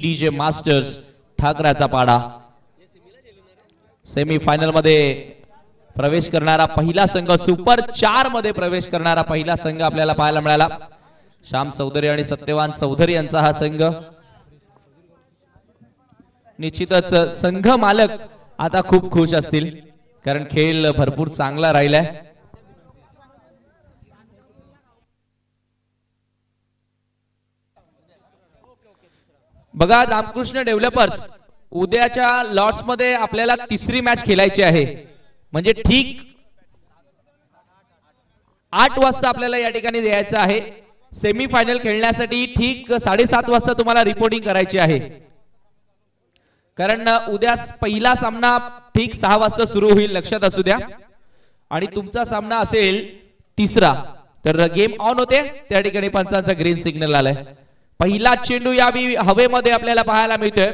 DJ masters ठाकराचा पाडा semi final मध्ये प्रवेश करणारा पहिला संघ, सुपर 4 मध्ये प्रवेश करणारा पहिला संघ आपल्याला पाहायला मिळाला. श्याम चौधरी आणि सत्यवान चौधरी यांचा हा संघ. निश्चितच संघ मालक आता खूप खुश असतील, कारण खेळ भरपूर चांगला राहिलाय. बघा, रामकृष्ण डेव्हलपर्स उद्याच्या लॉट्स मध्ये आपल्याला तिसरी मॅच खेळायची आहे. म्हणजे ठीक 8 वाजता आपल्याला या ठिकाणी यायचं आहे. सेमी फायनल खेळण्यासाठी ठीक 7:30 वाजता तुम्हाला रिपोर्टिंग करायची आहे, कारण उद्या पहिला सामना ठीक 6 वाजता सुरू होईल, लक्षात असू द्या. आणि तुमचा सामना असेल तिसरा, तर गेम ऑन होते. त्या ठिकाणी पंचांचा ग्रीन सिग्नल आलाय. पहिला चेंडू यावी हवेमध्ये आपल्याला पाहायला मिळतोय.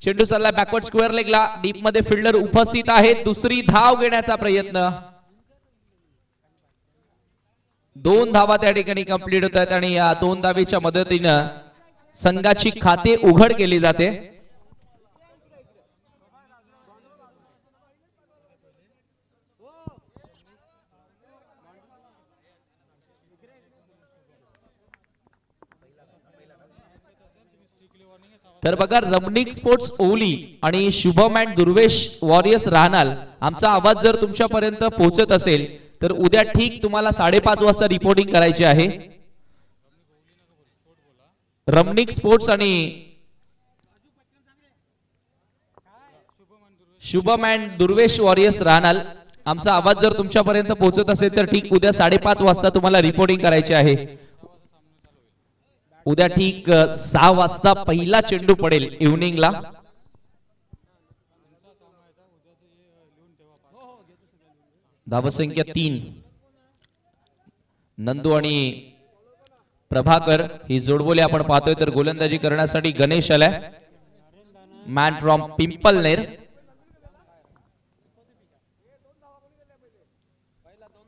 चेंडू चालला बॅकवर्ड स्क्वेअर लेगला. डीप मध्ये फिल्डर उपस्थित आहे. दुसरी धाव घेण्याचा प्रयत्न. 2 धावा त्या ठिकाणी कंप्लीट होत आहेत आणि या 2 धावेच्या मदतीनं संघाची खाते उघड केली जाते. तर बघा, रमणिक स्पोर्ट्स ओली आणि शुभम अँड दुर्वेश वॉरियर्स राहणार, आमचा आवाज जर तुमच्यापर्यंत पोहोचत असेल तर उद्या ठीक तुम्हाला 5:30 वाजता रिपोर्टिंग करायची आहे. रमणिक स्पोर्ट्स आणि शुभम अँड दुर्वेश वॉरियर्स राहणार, आमचा आवाज जर तुमच्यापर्यंत पोहोचत असेल तर ठीक उद्या 5:30 वाजता तुम्हाला रिपोर्टिंग करायची आहे. उद्या ठीक 6 वाजता पहिला चेंडू पडेल इव्हनिंगला. धावसंख्या 3. नंदू आणि प्रभाकर ही जोडबोली आपण पाहतोय. तर गोलंदाजी करण्यासाठी गणेश आलाय, man from Pimpalner.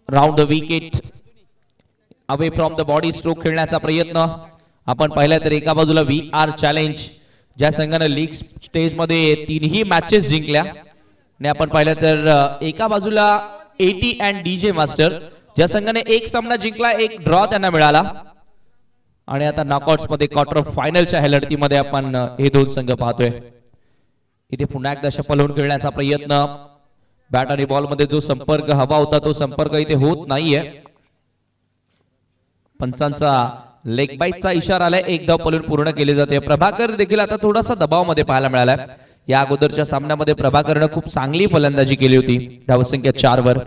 Round the wicket away from the body stroke खेळण्याचा प्रयत्न आपण पाहिला. तर एका बाजूला VR चॅलेंज, ज्या संघाने लीग स्टेज मध्ये 3ही मॅचेस जिंकल्या, आणि आपण पाहिलं तर एका बाजूला AT अँड DJ मास्टर, ज्या संघाने 1 सामना जिंकला, 1 ड्रॉ त्यांना मिळाला. आणि आता नॉकआउट्स मध्ये क्वार्टर फायनलच्या ह्या लढतीमध्ये आपण हे 2 संघ पाहतोय. इथे पुन्हा एकदा शफल खेळण्याचा प्रयत्न. बॅट आणि बॉल मध्ये जो संपर्क हवा होता तो संपर्क इथे होत नाहीये. पंचांचा लेग बाईटचा इशारा आलाय. 1 धाव पळून पूर्ण केली जाते. प्रभाकर देखील आता थोडासा दबावामध्ये पाहायला मिळालाय. या अगोदरच्या सामन्यामध्ये प्रभाकरनं खूप चांगली फलंदाजी केली होती. धावसंख्या 4 वर.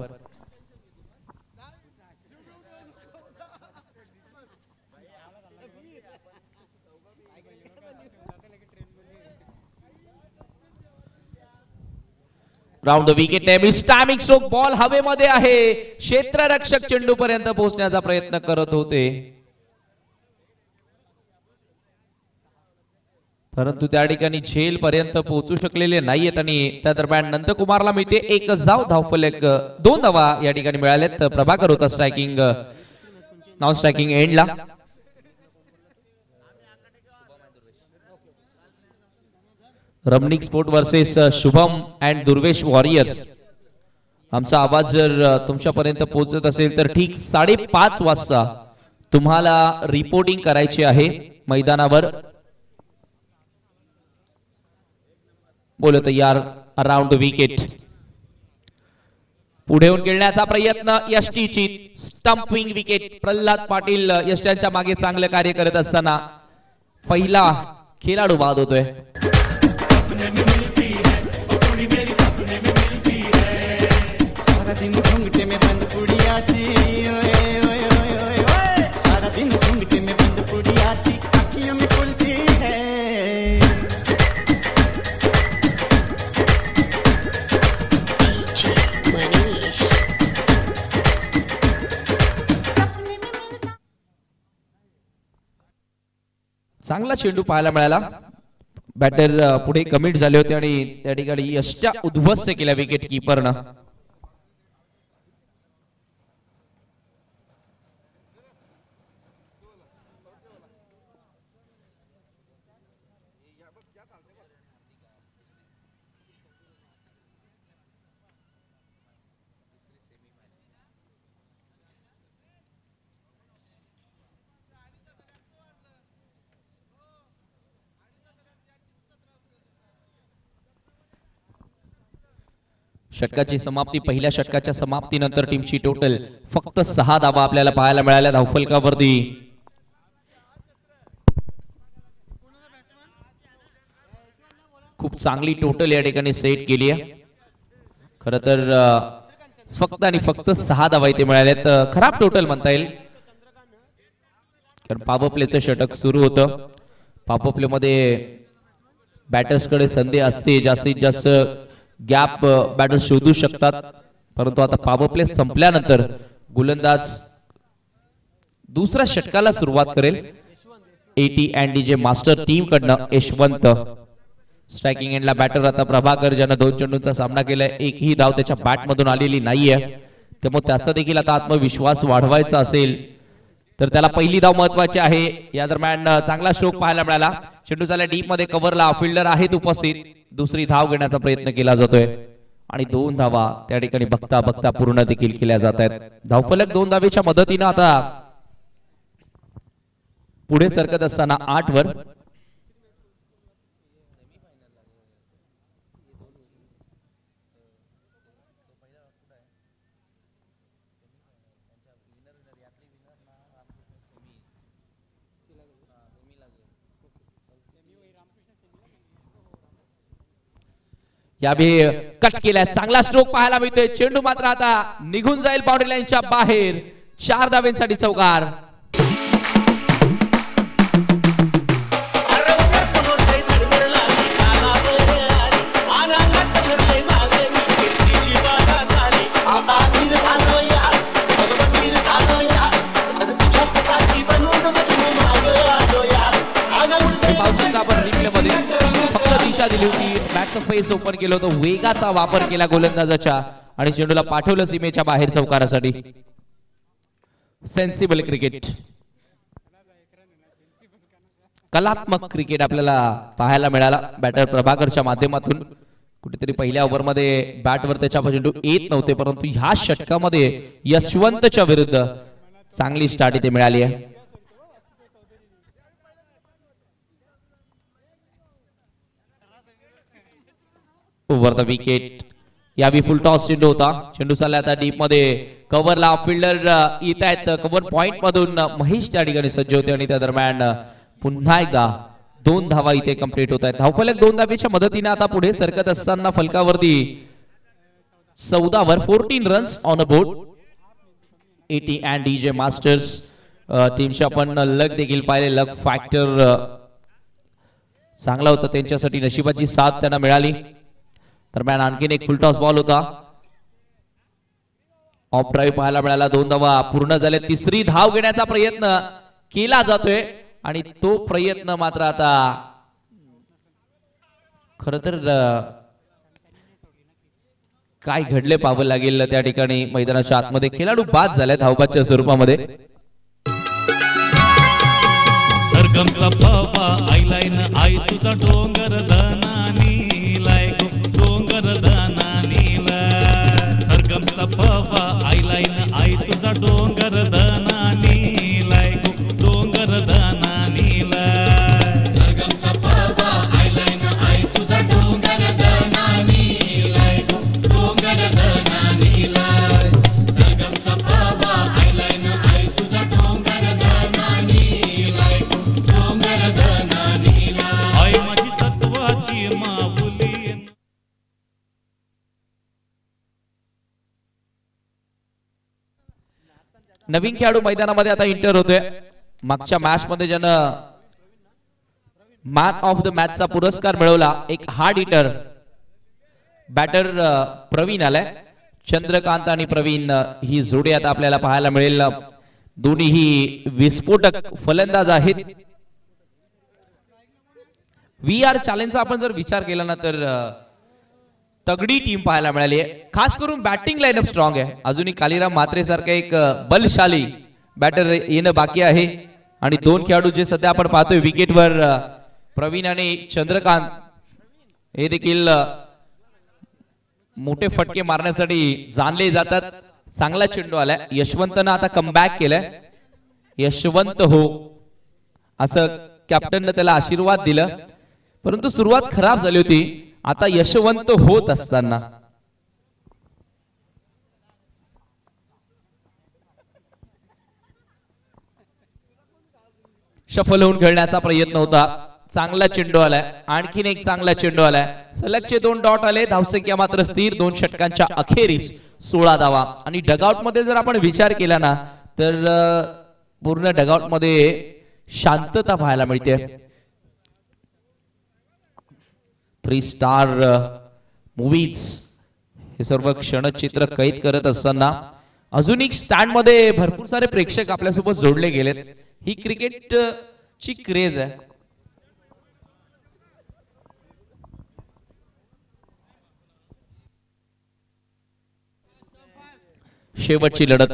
राउंड द विकेट नेहमी स्टॅमिक स्ट्रोक. बॉल हवेमध्ये आहे. क्षेत्ररक्षक चेंडू पर्यंत पोहोचण्याचा प्रयत्न करत होते, परंतु त्या ठिकाणी झेल पर्यंत पोहोचू शकलेले नाहीयेत. आणि त्या दरम्यान नंदकुमारला मिळते 1 धाव. धावफलक 2 धावा या ठिकाणी मिळाल्यात. प्रभाकर होता स्ट्रायकिंग नॉन स्ट्रायकिंग एंडला. Ramnik sport versus Shubham and Durvesh warriors, आमचा आवाज जर तुमच्यापर्यंत पोहोचत असेल तर ठीक 5:30 वाजता तुम्हाला रिपोर्टिंग करायची आहे मैदानावर. बोलो तयार. Around wicket. पुढे येऊन खेळण्याचा प्रयत्न. यष्टीची स्टंपिंग विकेट. प्रल्हाद पाटील यष्ट्यांच्या मागे चांगलं कार्य करत असताना पहिला खेळाडू बाद होतोय. सारा दिन घूंघटे में बंद पुड़िया सी, सारा दिन घूंघटे में बंद पुड़िया सी अखियों में खुलती है. चांगला चेंडू पाहायला मिळाला. बॅटर पुढे कमिट झाले होते आणि त्या ठिकाणी यष्ट्या उद्ध्वस्त केल्या विकेट कीपरनं. षटकाची समाप्ती, पहिल्या षटकाच्या समाप्तीनंतर टीमची टोटल फक्त 6 धावा आपल्याला पाहायला मिळाल्या धावफलकावरती. खूप चांगली टोटल या ठिकाणी सेट केली आहे. खर तर फक्त आणि फक्त 6 धावा इथे मिळाल्यात. खराब टोटल म्हणता येईल, कारण पॉवर प्लेचं षटक सुरू होतं. पॉवर प्ले मध्ये बॅटर्स कडे संधी असते, जास्तीत जास्त गॅप बॅटर शोधू शकतात. परंतु आता पॉवर प्ले संपल्यानंतर गोलंदाज दुसऱ्या षटकाला सुरुवात करेल. Eighty and DJ master team कडनं यशवंत. स्ट्रायकिंग एंडला बॅटर आता प्रभाकर, ज्यानं 2 चेंडूंचा सामना केलाय. एकही धाव त्याच्या बॅट मधून आलेली नाहीये. त्यामुळे त्याचा देखील आता आत्मविश्वास वाढवायचा असेल तर त्याला पहिली धाव महत्वाची आहे. या दरम्यान चांगला स्ट्रोक पाहायला मिळाला. चेंडू झाला डीप मध्ये, कव्हरला फिल्डर आहेत उपस्थित. दुसरी धाव घेण्याचा प्रयत्न केला जातोय आणि 2 धावा त्या ठिकाणी बघता बघता पूर्ण देखील केल्या जात आहेत. धावफलक 2 धावेच्या मदतीने आता पुढे सरकत असताना 8 वर. यावे कट केलाय, चांगला स्ट्रोक पाहायला मिळतोय. चेंडू मात्र आता निघून जाईल बाउंड्री लाईनच्या बाहेर. 4 धावेंसाठी चौकार. दिली होती, बॅटचं फेस ओपन केलं होतं, वेगाचा वापर केला गोलंदाजाच्या आणि चेंडूला पाठवलं सीमेच्या बाहेर चौकारासाठी. सेन्सिबल क्रिकेट, कलात्मक क्रिकेट आपल्याला पाहायला मिळाला बॅटर प्रभाकरच्या माध्यमातून. कुठेतरी पहिल्या ओव्हरमध्ये बॅटवर त्याच्या चेंडू येत नव्हते, परंतु ह्या षटकामध्ये यशवंतच्या विरुद्ध चांगली स्टार्ट इथे मिळाली आहे. Over the wicket. यावी फुल टॉस चेंडू होता. चेंडू चालला आता डीप मध्ये, कव्हरला फिल्डर येत आहेत. कव्हर पॉइंट मधून महेश त्या ठिकाणी सज्ज होते आणि त्या दरम्यान पुन्हा एकदा 2 धावा इथे कंप्लीट होत आहेत. धावफलक 2 धावेच्या मदतीने आता पुढे सरकत असताना फलकावरती 14 वर 14 runs on a board. Eighty and DJ masters टीमचे आपण लक देखील पाहिले. लक फॅक्टर चांगला होता त्यांच्यासाठी, नशिबाची साथ त्यांना मिळाली. दरम्यान आणखीन एक फुलटॉस बॉल होता. ऑफ ड्राईव्ह पाहायला मिळाला. 2 धावा पूर्ण झाले. तिसरी धाव घेण्याचा प्रयत्न केला जातोय आणि तो प्रयत्न मात्र आता खर तर काय घडले पाहावं लागेल. त्या ठिकाणी मैदानाच्या आतमध्ये खेळाडू बाद झाले धावबादच्या स्वरूपामध्ये. सरगमचा बाबा आईलाईन आई तुझा डोंगर दनानी लाय डोंगर दनानी लाय. सरगमचा बाबा आईलाईन आई तुझा डोंगर दनानी लाय डोंगर दनानी लाय. सरगमचा बाबा आईलाईन आई तुझा डोंगर दनानी लाय डोंगर दनानी लाय. सरगमचा बाबा आईलाईन आई तुझा डोंगर दनानी लाय डोंगर दनानी लाय. आई माझी सत्वाची माऊली. नवीन खेळाडू मैदानामध्ये आता इंटर होतोय. मागच्या मॅच मध्ये ज्यानं मॅन ऑफ द मॅचचा पुरस्कार मिळवला, एक हार्ड हिटर बॅटर प्रवीण आलाय. चंद्रकांत आणि प्रवीण ही जोडी आता आपल्याला पाहायला मिळेल. दोन्हीही विस्फोटक फलंदाज आहेत. VR चॅलेंजचा आपण जर विचार केला ना तर तगडी टीम पाहायला मिळाली आहे. खास करून बॅटिंग लाईनअप स्ट्रॉंग आहे. अजूनही कालीराम म्हात्रे सारखा एक बलशाली बॅटर येणं बाकी आहे आणि 2 खेळाडू जे सध्या आपण पाहतोय विकेटवर प्रवीण आणि चंद्रकांत हे देखील मोठे फटके मारण्यासाठी जाणले जातात. चांगला चेंडू आलाय. यशवंतनं आता कमबॅक केलाय. यशवंत हो असं कॅप्टननं त्याला आशीर्वाद दिला, परंतु सुरुवात खराब झाली होती. आता यशवंत होत असताना शफल होऊन खेळण्याचा प्रयत्न होता. चांगला चेंडू आलाय. आणखीन एक चांगला चेंडू आलाय. सलगचे 2 डॉट आले. धावसंख्या मात्र स्थिर. 2 षटकांच्या अखेरीस 16 धावा. आणि डगआउट मध्ये जर आपण विचार केला ना तर पूर्ण डगआउट मध्ये शांतता पाहायला मिळते. 3 स्टार मूवीज हे सर्व क्षणचित्र कैद करत असताना अजून एक स्टँड मध्ये भरपूर सारे प्रेक्षक आपल्यासोबत जोडले गेलेत. ही क्रिकेट ची क्रेज आहे. शेवटची लढत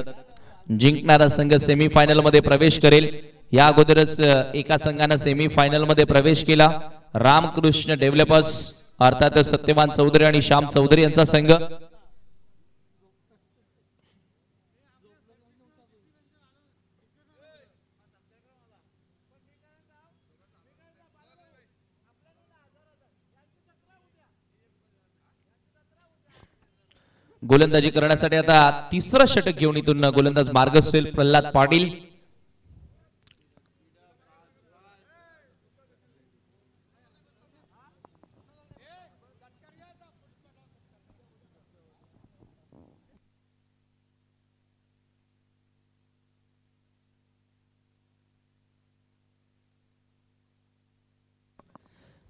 जिंकणारा संघ सेमीफायनल मध्ये प्रवेश करेल. या अगोदरच एका संघाने सेमीफायनल मध्ये प्रवेश केला. रामकृष्ण डेव्हलपर्स अर्थात सत्यवान चौधरी आणि श्याम चौधरी यांचा संघ. गोलंदाजी करण्यासाठी आता तिसरं षटक घेऊन इथून गोलंदाज मार्गस्थ प्रल्हाद पाटील.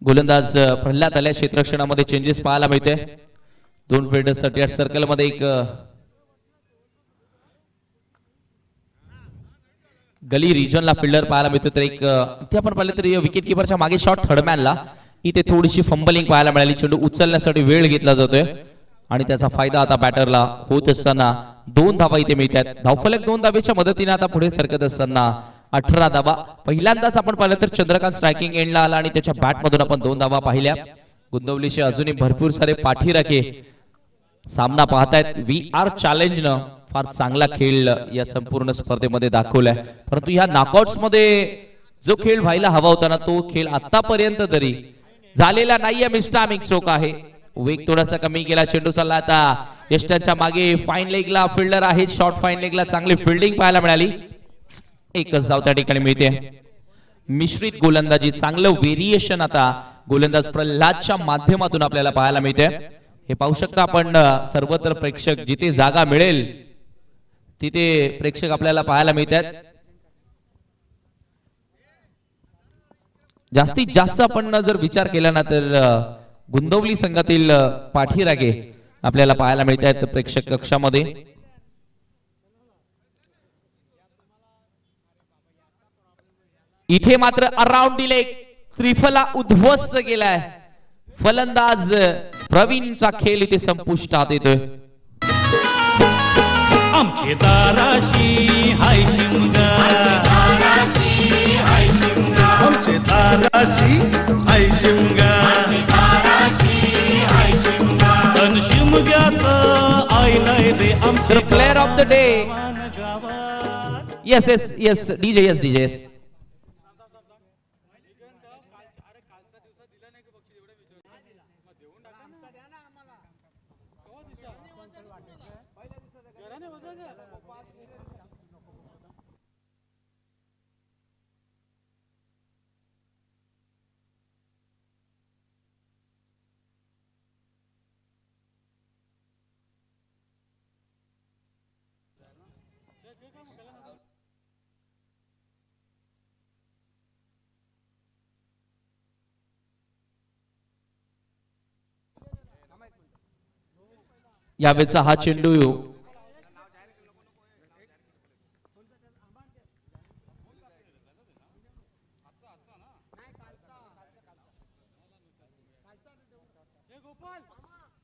गोलंदाज प्रल्हाद आल्या. क्षेत्ररक्षणामध्ये चेंजेस पाहायला मिळते. 2 फिल्डर्स 38 सर्कल मध्ये एक गली रिजनला फिल्डर पाहायला मिळतो. तर एक इथे आपण पाहिलं तर विकेट किपरच्या मागे शॉट थर्डमॅनला इथे थोडीशी फंबलिंग पाहायला मिळाली. चेंडू उचलण्यासाठी वेळ घेतला जातोय आणि त्याचा फायदा आता बॅटरला होत असताना 2 धावा इथे मिळतात. धावफलक 2 धावेच्या मदतीने आता पुढे सरकत असताना 18 धावा. पहिल्यांदाच आपण पाहिलं तर चंद्रकांत स्ट्रायकिंग एंडला आला आणि त्याच्या बॅट मधून आपण 2 धावा पाहिल्या. गुंतवलीशी अजूनही भरपूर सारे पाठीराखे सामना पाहतायत. VR चॅलेंज न फार चांगला खेळ या संपूर्ण स्पर्धेमध्ये दाखवलाय, परंतु ह्या नॉकआउट्स मध्ये जो खेळ व्हायला हवा होता ना तो खेळ आतापर्यंत तरी झालेला नाहीये. मिस्टामिक चोक आहे. वेग थोडासा कमी केला. चेंडू चालला आता यष्टांच्या मागे. फाईन लेगला फिल्डर आहे. शॉर्ट फाईन लेगला चांगली फिल्डिंग पाहायला मिळाली. एकच धाव त्या ठिकाणी मिळते. मिश्रित गोलंदाजी चांगलं व्हेरिएशन आता गोलंदाज प्रल्हादच्या माध्यमातून आपल्याला पाहायला मिळते. हे पाहू शकता आपण सर्वत्र प्रेक्षक जिथे जागा मिळेल तिथे प्रेक्षक आपल्याला पाहायला मिळतात. जास्तीत जास्त आपण जर विचार केला ना तर गुंतवली संघातील पाठीराखे आपल्याला पाहायला मिळतात प्रेक्षक कक्षामध्ये. इथे मात्र अराउंड दिले. त्रिफला उद्ध्वस्त केलाय. फलंदाज प्रवीणचा खेळ इथे संपुष्टात येतोय. आमचे दाराशी हाय शिमगा, आमचे दाराशी हाय शिमगा, तन शिमग्याचं आईलाय दे आमचे प्लेअर ऑफ द डे. गावात. Yes yes yes DJ yes DJ yes. यावेळेचा हा चेंडू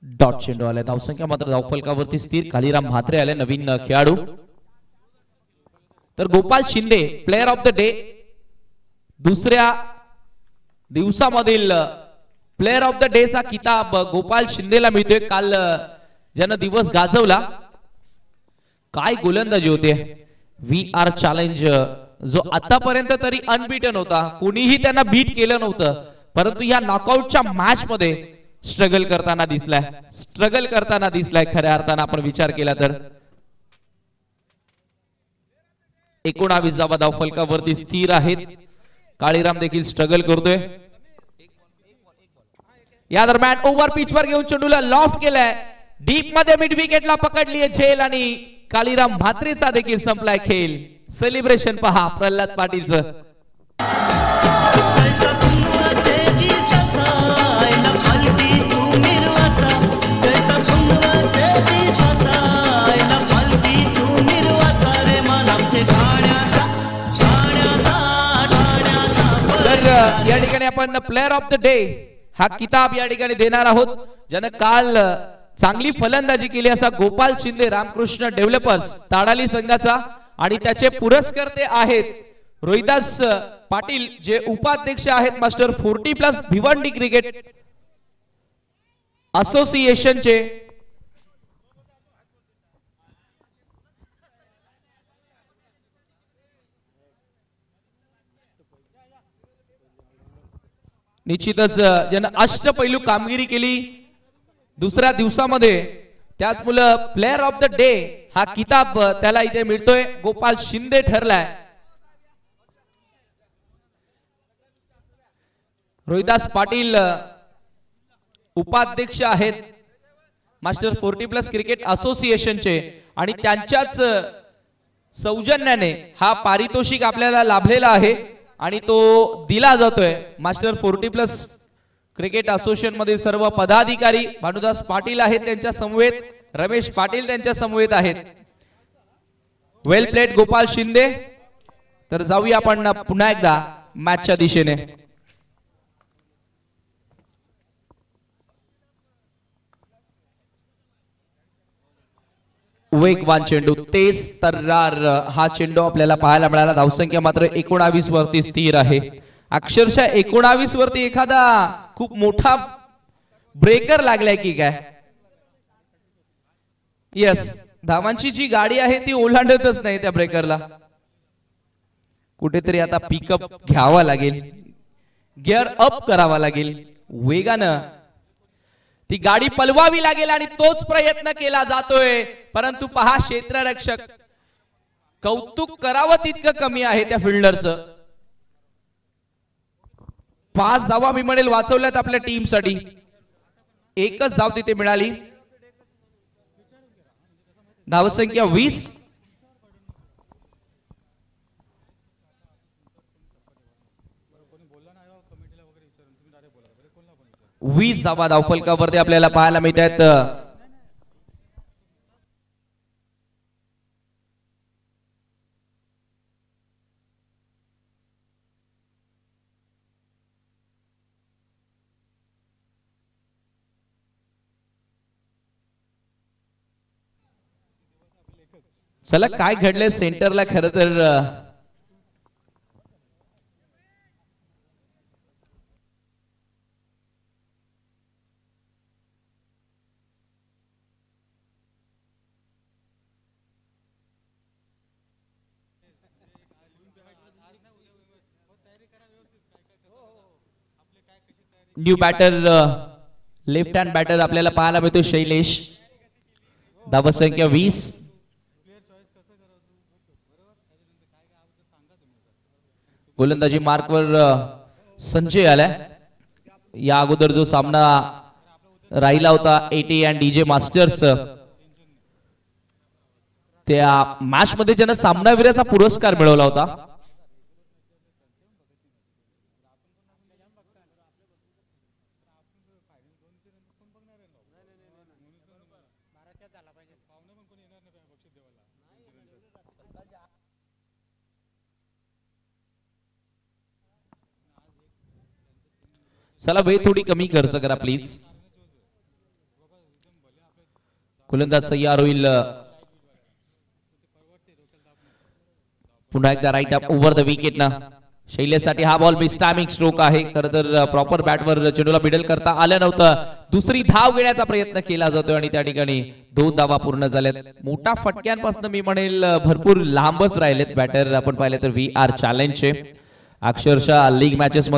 डॉट चेंडू आलाय. धावसंख्या मात्र धावफलकावरती स्थिर. कालीराम म्हात्रे आले नवीन खेळाडू. तर Gopal Shinde player of the day. दुसऱ्या दिवसामधील प्लेअर ऑफ द डे चा किताब गोपाल शिंदेला मिळतोय. काल ज्यानं दिवस गाजवला. काय गोलंदाजी होते. VR चॅलेंज जो आतापर्यंत तरी अनबीटन होता, कोणीही त्यांना बीट केलं नव्हतं, परंतु या नॉकआउटच्या मॅच मध्ये स्ट्रगल करताना दिसलाय खऱ्या अर्थानं आपण विचार केला तर. 19 धावा धाव फलकावरती स्थिर आहेत. काळीराम देखील स्ट्रगल करतोय. या दरम्यान ओव्हर पिच वर घेऊन चेंडूला लॉफ्ट केलाय. डीप मध्ये मिड विकेटला पकडलीये झेल आणि काळीराम म्हात्रेचा देखील संपलाय खेळ. सेलिब्रेशन पहा प्रल्हाद पाटीलचं. या ठिकाणी आपण प्लेअर ऑफ द डे हा किताब या ठिकाणी देणार आहोत. ज्यानं काल चांगली फलंदाजी केली असा गोपाल शिंदे रामकृष्ण डेव्हलपर्स ताडाली संघाचा. आणि त्याचे पुरस्कर्ते आहेत रोहिदास पाटील जे उपाध्यक्ष आहेत मास्टर 40+ भिवंडी क्रिकेट असोसिएशनचे. निश्चितच ज्यानं अष्टपैलू कामगिरी केली दुसऱ्या दिवसामध्ये, त्याच मुलं प्लेअर ऑफ द डे हा किताब त्याला इथे मिळतोय. गोपाल शिंदे ठरलाय. रोहिदास पाटील उपाध्यक्ष आहेत मास्टर 40+ क्रिकेट असोसिएशनचे आणि त्यांच्याच सौजन्याने हा पारितोषिक आपल्याला लाभलेला आहे आणि तो दिला जातोय. मास्टर 40+ क्रिकेट असोसिएशन मधील सर्व पदाधिकारी भानुदास पाटील आहेत त्यांच्या समवेत, रमेश पाटील त्यांच्या समवेत आहेत. वेल प्लेड गोपाल शिंदे. तर जाऊया आपण पुन्हा एकदा मॅचच्या दिशेने. वेगवान चेंडू तेज तर्रार हा चेंडू आपल्याला पाहायला मिळाला. धावसंख्या मात्र 19 वरती स्थिर आहे. अक्षरशः 19 वरती एखादा खूप मोठा ब्रेकर लागलाय की काय. यस, धावांची जी गाडी आहे ती ओलांडतच नाही त्या ब्रेकरला. कुठेतरी आता पिकअप घ्यावा लागेल, गिअर अप करावा लागेल, वेगानं ती गाडी पलवावी लागेल आणि तोच प्रयत्न केला जातोय. परंतु पहा क्षेत्ररक्षक, कौतुक करावं तितकं कमी आहे त्या फिल्डरचं. 5 धावा मी म्हणेल वाचवल्यात आपल्या टीमसाठी. एकच धाव तिथे मिळाली. धावसंख्या 20. धावा धावफलकावरती आपल्याला पाहायला मिळत आहेत. चला काय घडलंय सेंटरला खरं तर new batter left hand batter आपल्याला पाहायला मिळतो शैलेश. धावसंख्या 20. गोलंदाजी मार्कवर संजय आलाय. या अगोदर जो सामना राहिला होता AT अँड DJ मास्टर्स, त्या मॅच मध्ये ज्यानं सामनावीराचा पुरस्कार मिळवला होता. चला वेळ थोडी कमी खर्च करा प्लीज. गोलंदाज तयार होईल. पुन्हा एकदा right up over the wicket ना शैलेशसाठी हा बॉल मिस्टायमिंग स्ट्रोक आहे. खरं तर प्रॉपर बॅटवर चेंडूला मिडल करता आलं नव्हतं. दुसरी धाव घेण्याचा प्रयत्न केला जातोय आणि त्या ठिकाणी 2 धावा पूर्ण झाल्यात. मोठा फटक्यांपासून मी म्हणेल भरपूर लांबच राहिलेत बॅटर. आपण पाहिलं तर VR चॅलेंजचे अक्षरशः लीग मॅचेस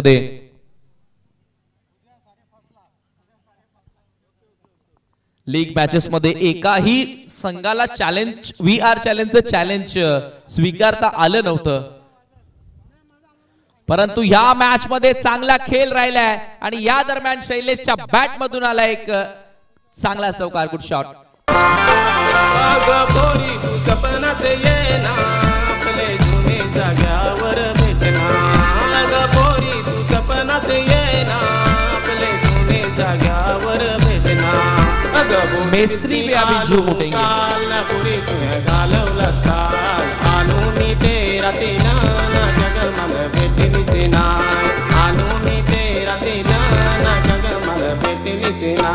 मध्ये एकाही संघाला चॅलेंज VR चॅलेंजचं चॅलेंज स्वीकारता आलं नव्हतं. परंतु या मॅच मध्ये चांगला खेळ राहिलाय आणि या दरम्यान शैलेशच्या बॅट मधून आला एक चांगला चौकार. Good shot. सपनात येना आपले जुने जाग्यावर भेटना. पोरी तू सपनात येना आपले जुने जाग्यावर भेटना. मेस्त्री भी अभी झूम उठेंगे. पुरी तुझ्या घालवलास काल आणू मी ते रातीना जग मला भेटली सेना. आणू मी ते रातीना जग मला भेटली सेना.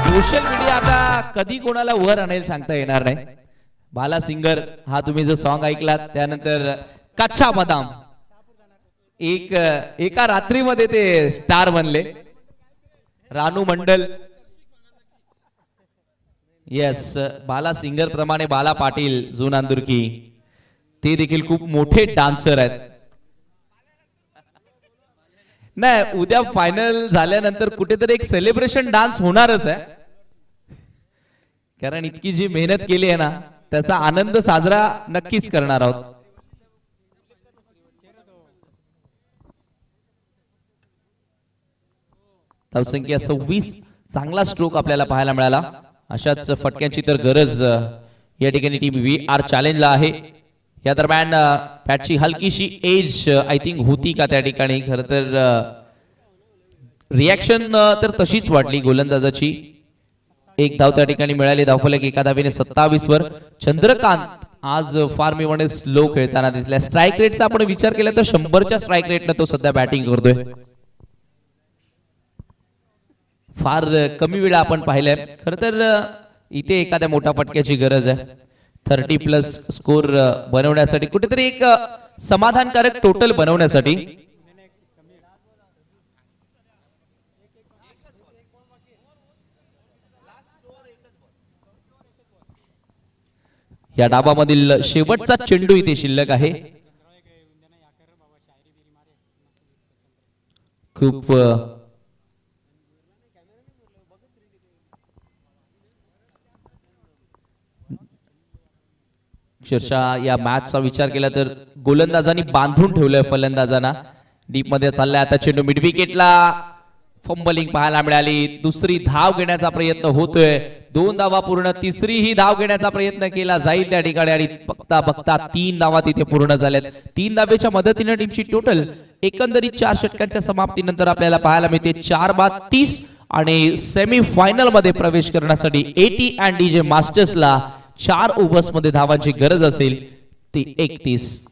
सोशल मीडिया आता कधी कोणाला वर आणेल सांगता येणार नाही. बाला सिंगर हा तुम्ही जो सॉन्ग ऐकलात त्यानंतर कच्चा बदाम एका रात्रीमध्ये ते स्टार बनले. रानू मंडल येस बाला सिंगर प्रमाणे बाला पाटील जुनांदुर्की ते देखील खूप मोठे डान्सर आहेत. नाही उद्या फायनल झाल्यानंतर कुठेतरी एक सेलिब्रेशन डान्स होणारच आहे. कारण इतकी जी मेहनत केली आहे ना त्याचा आनंद साजरा नक्कीच करणार आहोत. धावसंख्या 26. चांगला स्ट्रोक आपल्याला पाहायला मिळाला. अशाच फटक्यांची तर गरज या ठिकाणी टीम VR चॅलेंजला आहे. या दरम्यान बॅटची हलकीशी एज आय थिंक होती का त्या ठिकाणी. खरं तर रिॲक्शन तर तशीच वाटली गोलंदाजाची. 1 धाव त्या ठिकाणी मिळाली. धावफलक एका धावेने 27 वर. चंद्रकांत आज फार मी म्हणे स्लो खेळताना दिसला. स्ट्राईक रेटचा आपण विचार केला तर 100च्या स्ट्राईक रेटने तो सध्या बॅटिंग करतोय. फार कमी वेळा आपण पाहिलंय. खरं तर इथे एखाद्या मोठ्या फटक्याची गरज आहे. 30+ स्कोर बनवण्यासाठी कुठेतरी एक समाधानकारक टोटल बनवण्यासाठी. या डाबामधील शेवटचा चेंडू इथे शिल्लक आहे. खूप अक्षरशः या मॅचचा विचार केला तर गोलंदाजांनी बांधून ठेवलंय फलंदाजांना. डीप मध्ये चाललाय आता चेंडू. मिड विकेटला फंबलिंग पाहायला मिळाली. दुसरी धाव घेण्याचा प्रयत्न होतोय. 2 धावा पूर्ण. तिसरीही धाव घेण्याचा प्रयत्न केला जाईल त्या ठिकाणी आणि बघता बघता 3 धावा तिथे पूर्ण झाल्यात. 3 धावेच्या मदतीने टीमची टोटल एकंदरीत 4 षटकांच्या समाप्तीनंतर आपल्याला पाहायला मिळते 4/30 आणि सेमी फायनल मध्ये प्रवेश करण्यासाठी AT अँड DJ मास्टर्सला 4 ओव्हर्स मध्ये धावांची गरज असेल ती 31.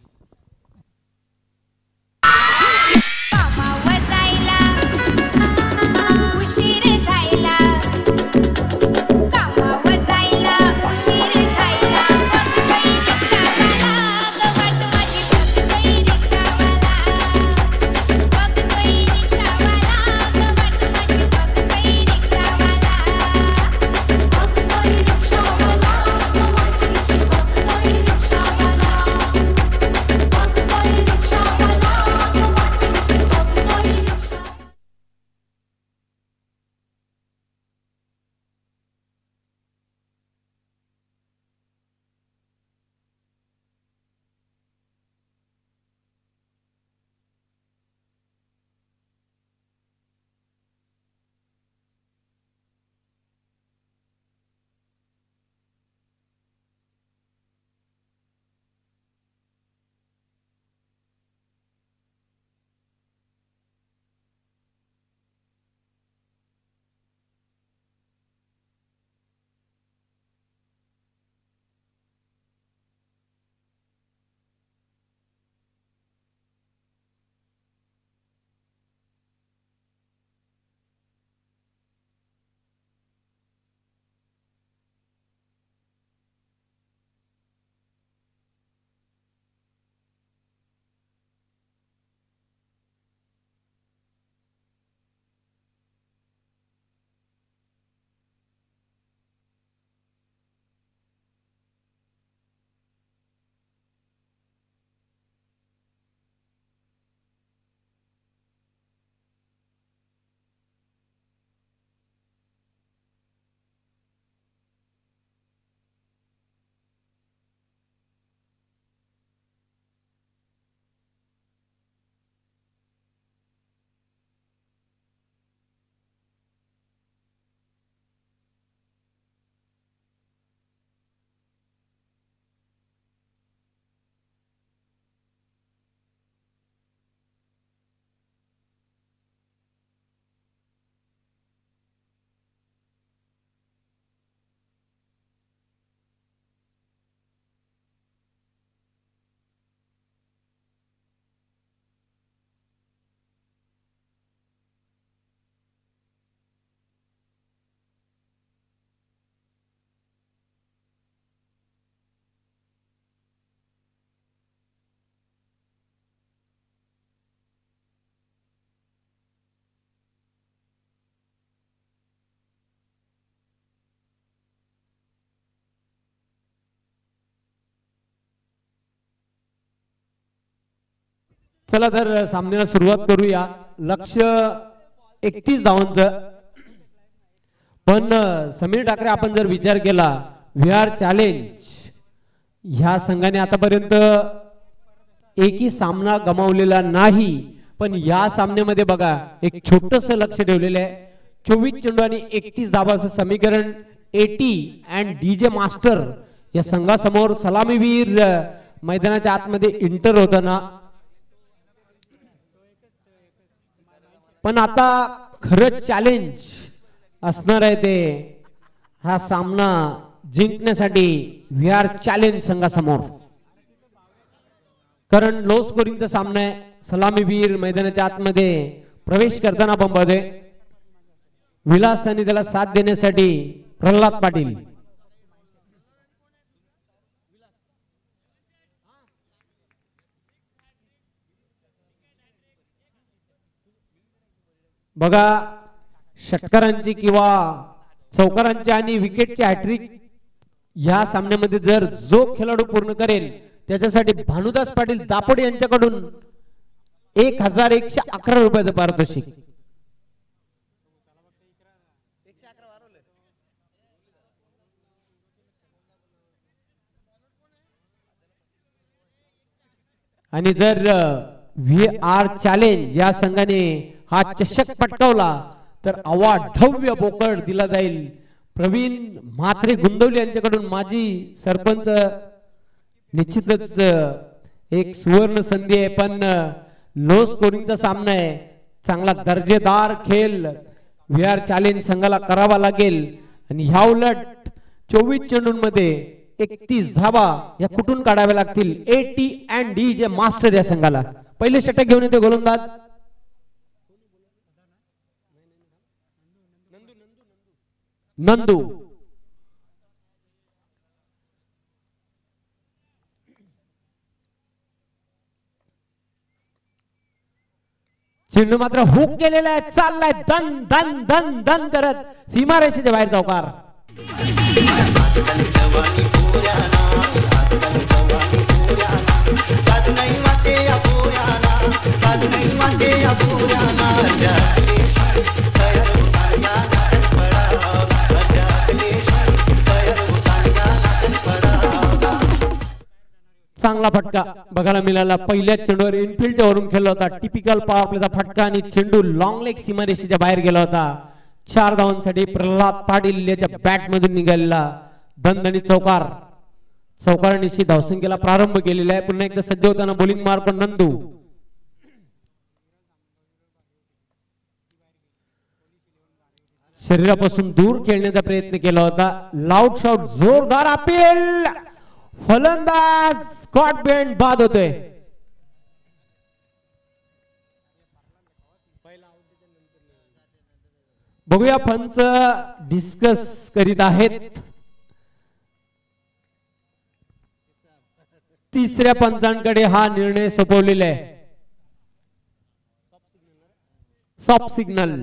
चला तर सामन्याला सुरुवात करूया. लक्ष 31 धावांचं. पण समीर ठाकरे आपण जर विचार केला VR चॅलेंज ह्या संघाने आतापर्यंत एकही सामना गमावलेला नाही. पण या सामन्यामध्ये बघा एक छोटस लक्ष ठेवलेलं आहे. 24 चेंडू आणि 31 धावाचं समीकरण 80 अँड DJ मास्टर या संघासमोर सलामीवीर मैदानाच्या आतमध्ये इंटर होताना. पण आता खरं चॅलेंज असणार आहे ते हा सामना जिंकण्यासाठी VR चॅलेंज संघासमोर. कारण लो स्कोरिंगचा सामना आहे. सलामीवीर मैदानाच्या आतमध्ये प्रवेश करताना पंपावते. विलास आणि त्याला साथ देण्यासाठी प्रल्हाद पाटील. बघा षटकारांची किंवा चौकारांची आणि विकेटची हॅट्रिक या सामन्यामध्ये जर जो खेळाडू पूर्ण करेल त्याच्यासाठी भानुदास पाटील दापोडे यांच्याकडून 1111 रुपयाचं पारितोषिक. आणि जर VR चॅलेंज या संघाने हा चषक पटकावला तर अवाढव्य बोकड दिला जाईल प्रवीण म्हात्रे गुंदवली यांच्याकडून. माजी सरपंच निश्चितच एक सुवर्ण संधी आहे. पण लो स्कोरिंगचा सामना आहे. चांगला दर्जेदार खेळ VR चॅलेंज संघाला करावा लागेल. आणि ह्या उलट 24 चेंडूंमध्ये 31 धावा या कुठून काढाव्या लागतील 80 अँड DJ मास्टर या संघाला. पहिले षटक घेऊन येते गोलंदाज नंदू. चेंडू मात्र हुक केलेला आहे. चाललाय दन दन दन दन करत सीमारेषेच्या बाहेर चौकार. चांगला फटका बघायला मिळाला. पहिल्या चेंडूवर इनफिल्डच्या वरून खेळला होता. टिपिकल पॉवर प्लेचा फटका आणि चेंडू लॉंग लेग सीमारेषेच्या बाहेर गेला होता. 4 धावांसाठी प्रल्हाद पाटील याच्या बॅट मधून निघालेला दणदणीत चौकार. चौकारानिशी धावसंख्येला प्रारंभ केलेला आहे. पुन्हा एकदा सज्ज होताना बॉलिंग मार्क नंदू. शरीरापासून दूर खेळण्याचा प्रयत्न केला होता. लाऊड शॉट जोरदार अपील. फलंदाज स्कॉट बेंड बाद होतोय. बघूया पंच डिस्कस करीत आहेत. तिसऱ्या पंचांकडे हा निर्णय सोपवलेला आहे. Soft signal.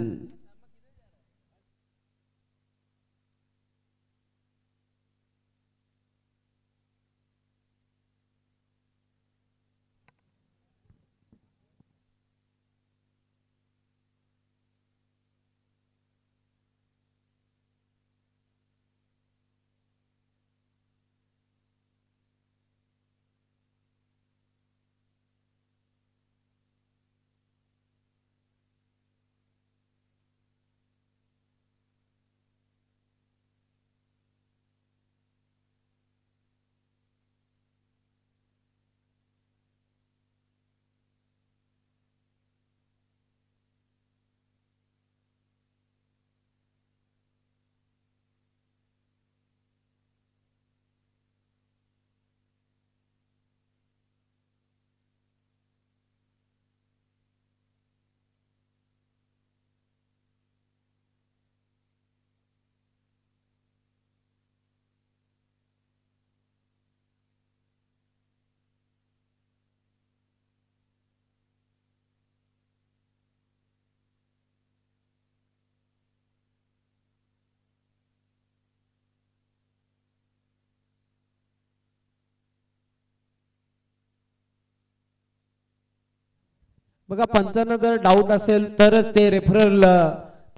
बघा पंचांना जर डाऊट असेल तरच ते रेफरल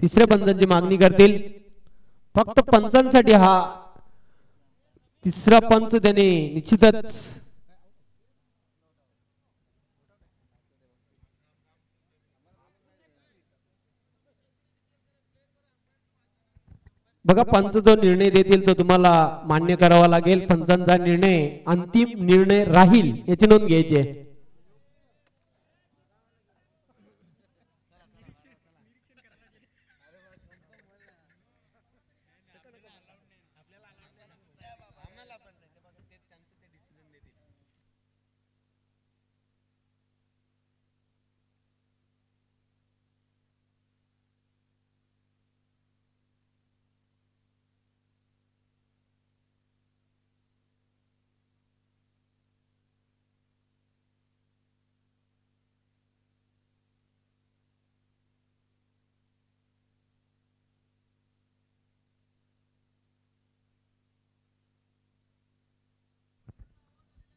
तिसऱ्या पंचांची मागणी करतील. फक्त पंचांसाठी हा तिसरा पंच त्याने निश्चितच बघा पंच जो निर्णय देतील तो तुम्हाला मान्य करावा लागेल. पंचांचा निर्णय अंतिम निर्णय राहील याची नोंद घ्यायची आहे.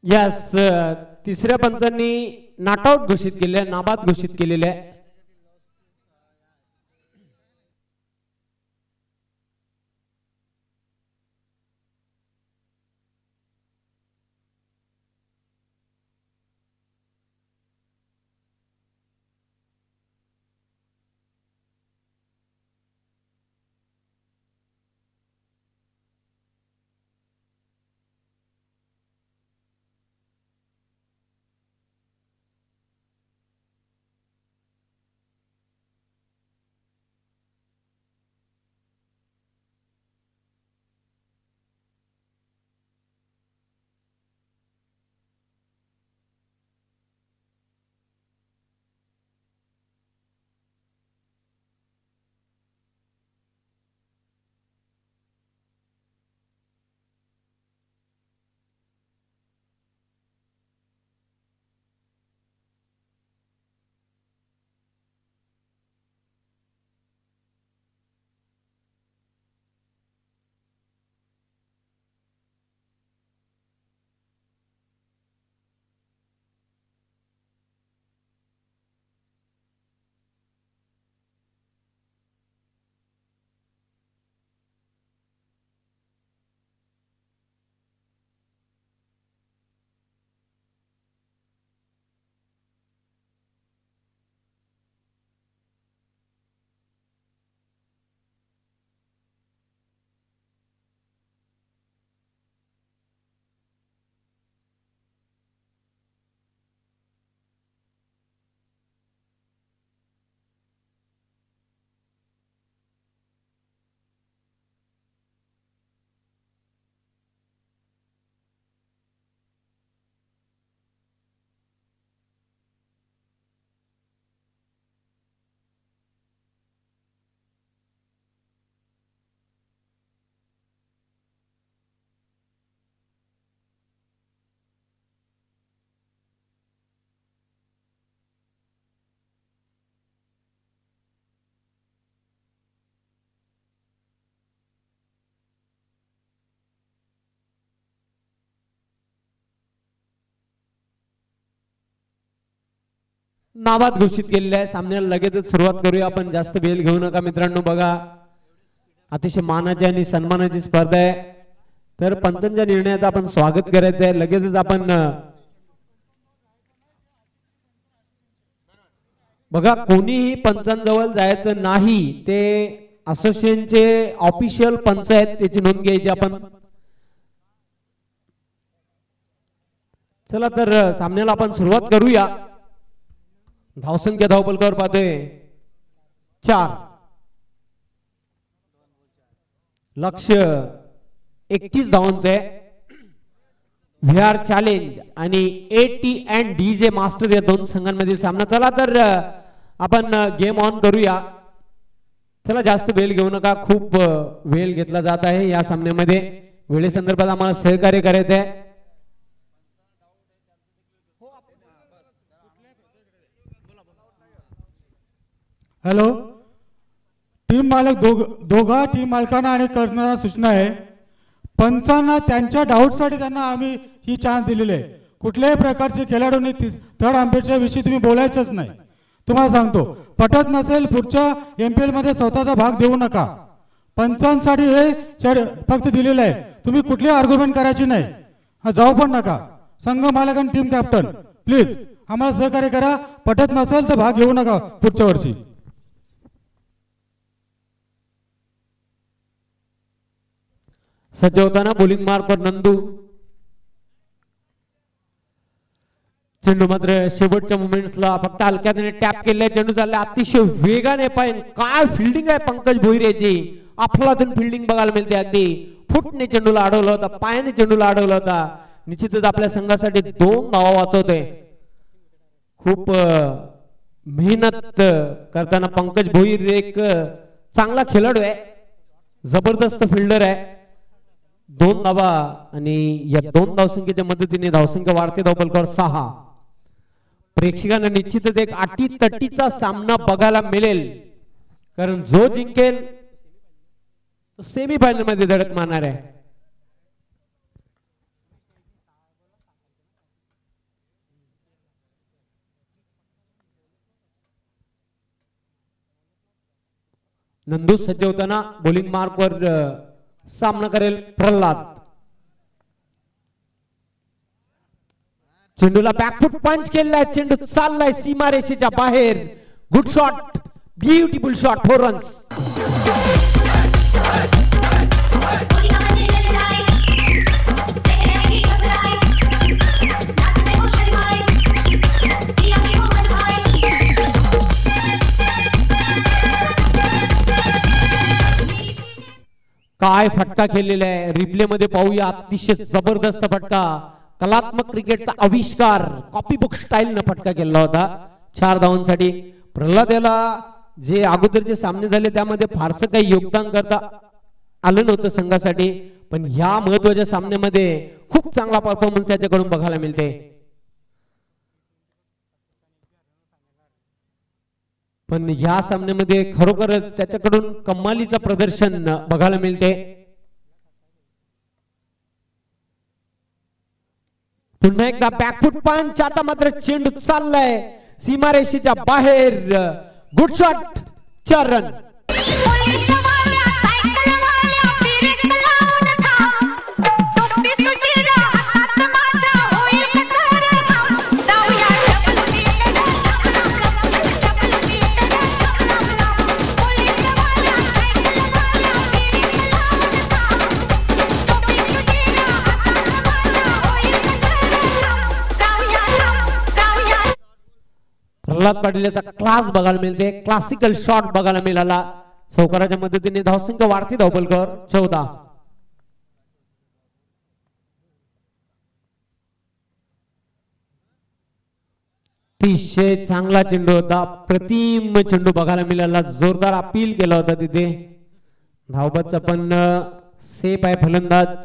यस तिसऱ्या पंचांनी नॉट आउट घोषित केले, नाबाद घोषित केलेले आहे. नाबाद घोषित केलेले आहे. सामन्याला लगेचच सुरुवात करूया आपण. जास्त वेळ घेऊ नका मित्रांनो. बघा अतिशय मानाची आणि सन्मानाची स्पर्धा आहे, तर पंचांच्या निर्णयाचं आपण स्वागत करायचं आहे. लगेचच आपण बघा कोणीही पंचांजवळ जायचं नाही. ते असोसिएशनचे ऑफिशियल पंच आहेत, त्याची नोंद घ्यायची आपण. चला तर सामन्याला आपण सुरुवात करूया. धावसंख्या धावपलकावर पाहतोय 4. लक्ष्य 31 धावांचे. व्हीआर चॅलेंज आणि एटी अँड डीजे मास्टर या दोन संघांमधील सामना. चला तर आपण गेम ऑन करूया. चला जास्त वेळ घेऊ नका, खूप वेळ घेतला जात आहे या सामन्यामध्ये. वेळेसंदर्भात आम्हाला सहकार्य करायचं आहे. हॅलो, टीम मालक दोघा टीम मालकांना आणि कर्णधारांना सूचना आहे, पंचांना त्यांच्या डाऊटसाठी त्यांना आम्ही ही चान्स दिलेली आहे. कुठल्याही प्रकारचे खेळाडूंनी थर्ड अंपेअरच्या विषयी तुम्ही बोलायचंच नाही. तुम्हाला सांगतो, पटत नसेल पुढच्या MPL मध्ये स्वतःचा भाग देऊ नका. पंचांसाठी हे फक्त दिलेलं आहे. तुम्ही कुठली आर्ग्युमेंट करायची नाही. जाऊ पण नका. संघ मालक आणि टीम कॅप्टन प्लीज आम्हाला सहकार्य करा. पटत नसेल तर भाग घेऊ नका पुढच्या वर्षी. सज्ज होताना बॉलिंग मार्कवर नंदू. चेंडू मात्र शेवटच्या मोमेंट्सला फक्त हलक्याने टॅप केलाय. चेंडू चाललाय अतिशय वेगाने. पाहिजे काय फिल्डिंग आहे पंकज भोईर याची. अफलातून फिल्डिंग बघायला मिळते. अगदी फुटने चेंडूला अडवला होता, पायाने चेंडूला अडवला होता. निश्चितच आपल्या संघासाठी 2 धावा वाचवतोय. खूप मेहनत करताना पंकज भोईर एक चांगला खेळाडू आहे, जबरदस्त फिल्डर आहे. 2 धावा आणि या 2 धावसंख्येच्या मदतीने धावसंख्या वाढते. धावफलकावर 6. प्रेक्षकांना निश्चितच एक अटीतटीचा सामना बघायला मिळेल, कारण जो जिंकेल तो सेमीफायनल मध्ये धडक मारणार आहे. नंदू सज्ज होताना बॉलिंग मार्कवर सामना करेल प्रल्हाद. चेंडूला बॅकफुट पंच केलाय. चेंडू चाललाय सीमारेषेच्या बाहेर. Good shot, beautiful shot, 4 runs. काय फटका केलेला आहे, रिप्ले मध्ये पाहूया. अतिशय जबरदस्त फटका, कलात्मक क्रिकेटचा आविष्कार, कॉपी बुक स्टाईल न फटका केला होता 4 धावांसाठी. प्रल्हाद याला जे अगोदरचे सामने झाले त्यामध्ये फारसं काही योगदान करता आलं नव्हतं संघासाठी, पण ह्या महत्वाच्या सामन्यामध्ये खूप चांगला परफॉर्मन्स त्याच्याकडून बघायला मिळते. पण ह्या सामन्यामध्ये खरोखरच त्याच्याकडून कमालीचं प्रदर्शन बघायला मिळते. पुन्हा एकदा बॅकफुट पंच. आता मात्र चेंडू चाललाय सीमारेषेच्या बाहेर. Good shot, 4 run. Pralhad Patil याचा क्लास बघायला मिळते. क्लासिकल शॉट बघायला मिळाला. चौकाराच्या मदतीने धावसंख्या वाढती. धावफलकावर 14. अतिशय चांगला चेंडू होता, प्रतिम चेंडू बघायला मिळाला. जोरदार अपील केला होता तिथे. धावपतचा पण सेफ आहे फलंदाज.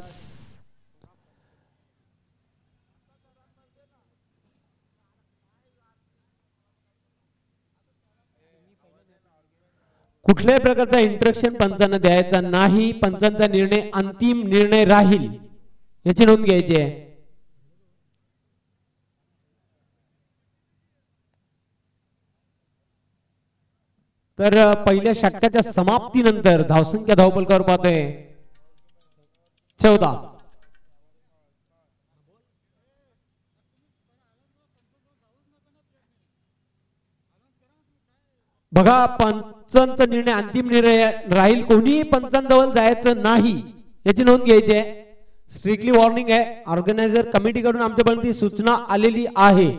कुठल्याही प्रकारचा इंस्ट्रक्शन पंचांना द्यायचा नाही. पंचांचा निर्णय अंतिम निर्णय राहील याची नोंद घ्यायची आहे. तर पहिल्या षटकाच्या समाप्तीनंतर धावसंख्या धावफलकावर पाहतोय 14. बघा, पंचांचा निर्णय अंतिम निर्णय राहील. कोणीही पंचांजवळ जायचं नाही याची नोंद घ्यायची आहे. स्ट्रिक्टली वॉर्निंग आहे. ऑर्गनायझर कमिटीकडून आमच्यापर्यंत सूचना आलेली आहे.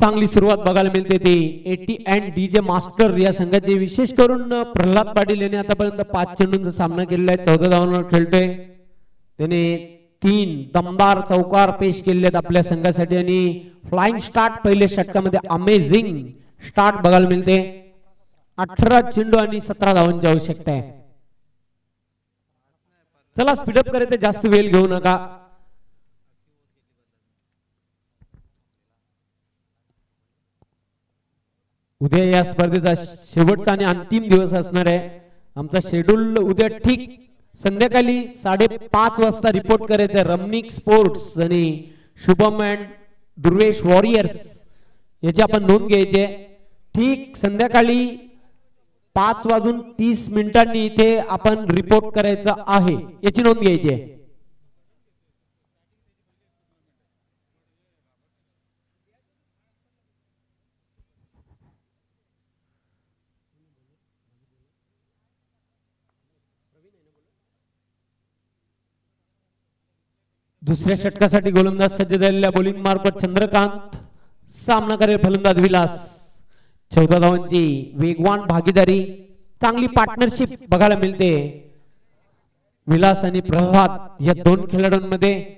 चांगली सुरुवात बघायला मिळते ती एटी अँड डीजे मास्टर या संघाचे. विशेष करून प्रल्हाद पाटील यांनी आतापर्यंत 5 चेंडूंचा सामना केलेला आहे. 14 धावांवर खेळतोय. त्याने 3 दमदार चौकार पेश केले आहेत आपल्या संघासाठी आणि फ्लाइंग स्टार्ट पहिल्या षटकामध्ये अमेझिंग स्टार्ट बघायला मिळते. 18 चेंडू आणि 17 धावांची आवश्यकता आहे. चला स्पीडअप करायचं, जास्त वेळ घेऊ नका. उद्या या स्पर्धेचा शेवटचा आणि अंतिम दिवस असणार आहे. आमचा शेड्यूल उद्या ठीक संध्याकाळी 5:30 वाजता रिपोर्ट करायचं रमनिक स्पोर्ट्स आणि शुभम अँड दुर्वेश वॉरियर्स याची आपण नोंद घ्यायची. ठीक संध्याकाळी 5:30 इथे आपण रिपोर्ट करायचा आहे याची नोंद घ्यायची आहे. दुसऱ्या षटकासाठी गोलंदाज सज्ज झालेल्या बॉलिंग मार्फत चंद्रकांत, सामना करेल फलंदाज विलास. 14 धावांची वेगवान भागीदारी, चांगली पार्टनरशिप बघायला मिळते विलास आणि प्रभात या दोन खेळाडूंमध्ये.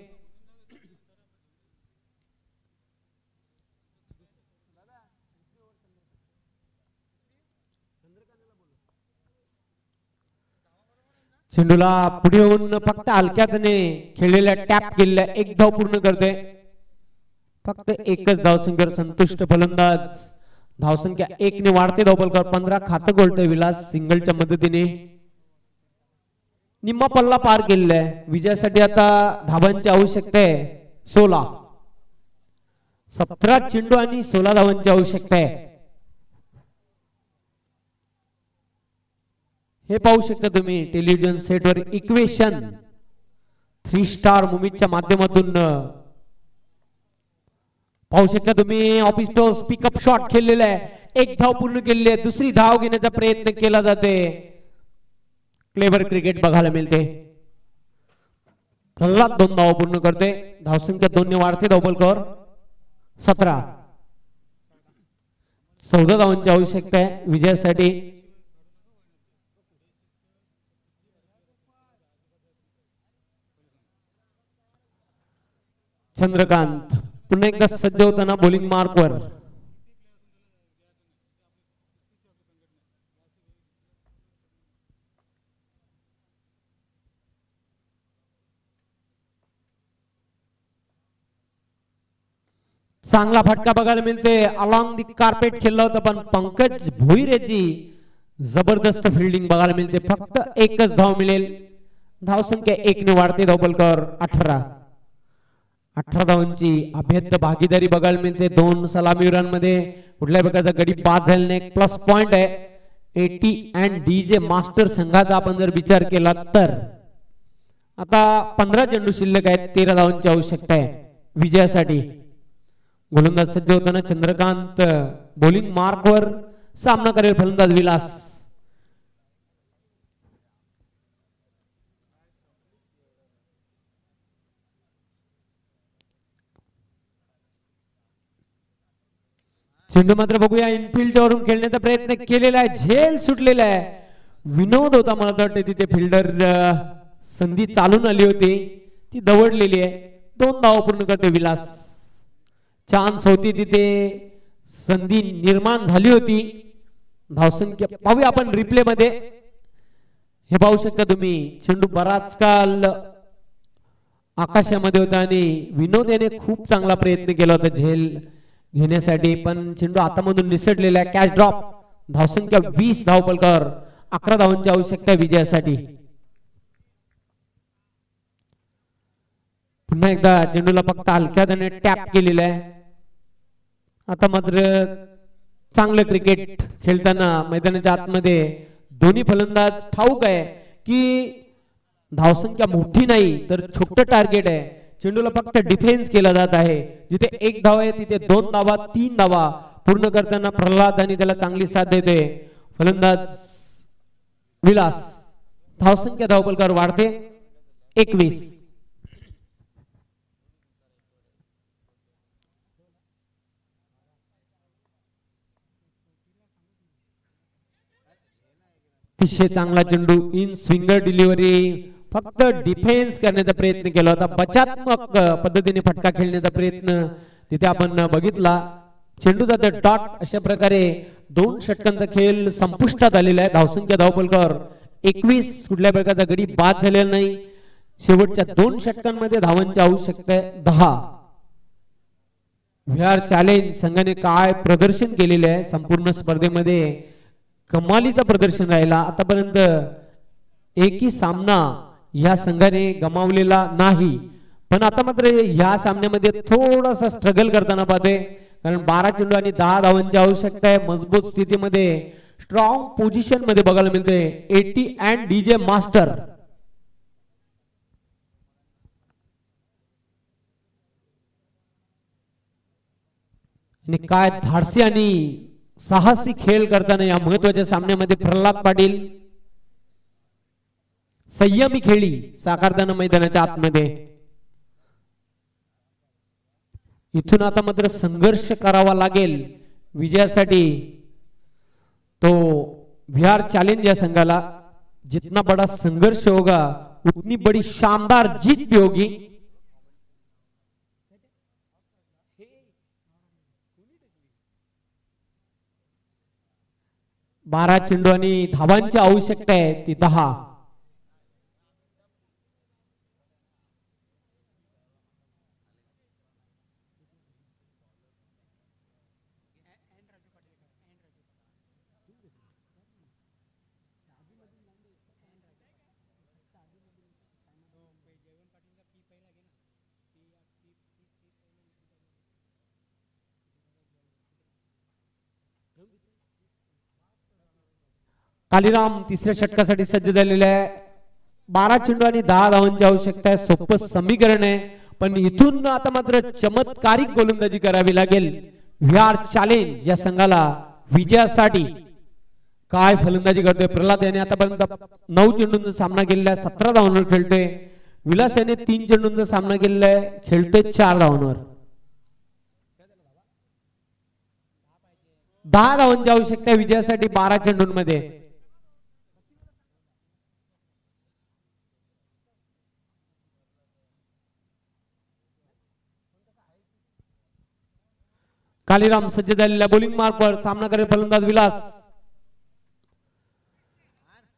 चेंडूला पुढे येऊन फक्त हलक्यातने खेळलेल्या टॅप केलेल्या एक धाव पूर्ण करते. फक्त एकच धावसंख्येवर संतुष्ट फलंदाज. धावसंख्या 1 ने वाढते. धावफलकावर 15 खातं गोलतोय विलास सिंगलच्या मदतीने. निम्मा पल्ला पार केलेला आहे. विजयासाठी आता धावांची आवश्यकता आहे 16. 17 चेंडू आणि 16 धावांची आवश्यकता आहे. हे पाहू शकता तुम्ही टेलिव्हिजन सेटवर इक्वेशन 3 स्टार मूवीच्या माध्यमातून पाहू शकता तुम्ही. ऑफिस टॉस पिकअप शॉट खेळलेला आहे. एक धाव पूर्ण केलेली आहे. दुसरी धाव घेण्याचा प्रयत्न केला जाते. क्लेवर क्रिकेट बघायला मिळते. प्रल्हाद 2 धाव पूर्ण करते. धावसंख्या 2 ने वाढते. धावफलकावर 17. 14 धावांची आवश्यकता आहे विजयासाठी. चंद्रकांत पुन्हा एकदा सज्ज होताना बॉलिंग मार्कवर. चांगला फटका बघायला मिळते. अलॉंग दी कार्पेट खेळला होता पण पंकज भोईर याची जबरदस्त फिल्डिंग बघायला मिळते. फक्त एकच धाव मिळेल. धावसंख्या 1 ने वाढते. धावफलकावर 18. 18 धावांची अभेद्य भागीदारी बघायला मिळते. 2 सलामीवीरांमध्ये कुठल्याही प्रकारचा गडी बाद झाल्याने एक प्लस पॉइंट आहे. एटी अँड डीजे मास्टर संघाचा आपण जर विचार केला तर आता 15 चेंडू शिल्लक आहेत. 13 धावांची आवश्यकता आहे विजयासाठी. गोलंदाज सज्ज होताना चंद्रकांत बॉलिंग मार्कवर. सामना करेल फलंदाज विलास. चेंडू मात्र बघूया इनफिल्डच्या वरून खेळण्याचा प्रयत्न केलेला आहे. झेल सुटलेला आहे. विनोद होता मला तर वाटतं तिथे. फिल्डर संधी चालून आली होती ती दवडलेली आहे. 2 धावा पूर्ण करते विलास. चान्स होती तिथे. संधी निर्माण झाली होती. धावसंख्या पाहूया आपण रिप्ले मध्ये. हे पाहू शकता तुम्ही चेंडू बराच काल आकाशामध्ये होता आणि विनोद याने खूप चांगला प्रयत्न केला होता झेल घेण्यासाठी पण चेंडू हातामधून निसटलेला आहे. Catch drop. धावसंख्या 20. धावफलकावर 11 धावांची आवश्यकता विजयासाठी. पुन्हा एकदा चेंडूला फक्त हलक्याने टॅप केलेला आहे. आता मात्र चांगलं क्रिकेट खेळताना मैदानाच्या आतमध्ये दोन्ही फलंदाज ठाऊक आहे की धावसंख्या मोठी नाही तर छोटं टार्गेट आहे. चेंडूला फक्त डिफेन्स केला जात आहे. जिथे 1 धाव आहे तिथे 2 धावा 3 धावा पूर्ण करताना प्रल्हाद आणि त्याला चांगली साथ देते फलंदाज विलास. धावसंख्या धावफलकावर वाढते 21. अतिशय चांगला चेंडू. In swinger delivery. फक्त डिफेन्स करण्याचा प्रयत्न केला होता. बचात्मक पद्धतीने फटका खेळण्याचा प्रयत्न तिथे आपण बघितला. चेंडू जाते डॉट. अशा प्रकारे 2 षटकांचा खेळ संपुष्टात आलेला आहे. धावसंख्या धावफलकावर 21. कुठल्या प्रकारचा गडी बाद झालेला नाही. शेवटच्या 2 षटकांमध्ये धावांची आवश्यकता आहे 10. VR चॅलेंज संघाने काय प्रदर्शन केलेले आहे संपूर्ण स्पर्धेमध्ये. कमालीचं प्रदर्शन राहिला आतापर्यंत. एकही सामना या संघाने गमावलेला नाही, पण आता मात्र या सामन्यामध्ये थोडासा स्ट्रगल करताना पाहते, कारण 12 चेंडू आणि 10 धावांची आवश्यकता आहे. मजबूत स्थितीमध्ये स्ट्रॉंग पोझिशन मध्ये बघायला मिळते एटी अँड डीजे मास्टर. आणि काय धाडसी आणि साहसी खेळ करताना या महत्वाच्या सामन्यामध्ये प्रल्हाद पाटील संयमी खेळी साकारताना मैदानाच्या आतमध्ये. इथून आता मात्र संघर्ष करावा लागेल विजयासाठी. तो बिहार चैलेंज या संघाला जितना बड़ा संघर्ष होगा उतनी बड़ी शानदार जीत भी होगी. बारा चेंडू आणि धावांची आवश्यकता आहे ती 10. कालीराम तिसऱ्या षटकासाठी सज्ज झालेला आहे. 12 चेंडू आणि 10 धावांची आवश्यकता आहे. सोपं समीकरण आहे, पण इथून आता मात्र चमत्कारिक गोलंदाजी करावी लागेल विहार चॅलेंज या संघाला विजयासाठी. काय फलंदाजी करतोय प्रल्हाद याने आतापर्यंत 9 चेंडूंचा सामना केलेला आहे, 17 धावांवर खेळतोय. विलास याने 3 चेंडूंचा सामना केलेला आहे, खेळतोय 4 धावांवर. 10 धावांची आवश्यकता आहे विजयासाठी 12 चेंडूंमध्ये. कालीराम सज्ज झालेल्या बॉलिंग मार्कवर सामना करेल फलंदाज विलास.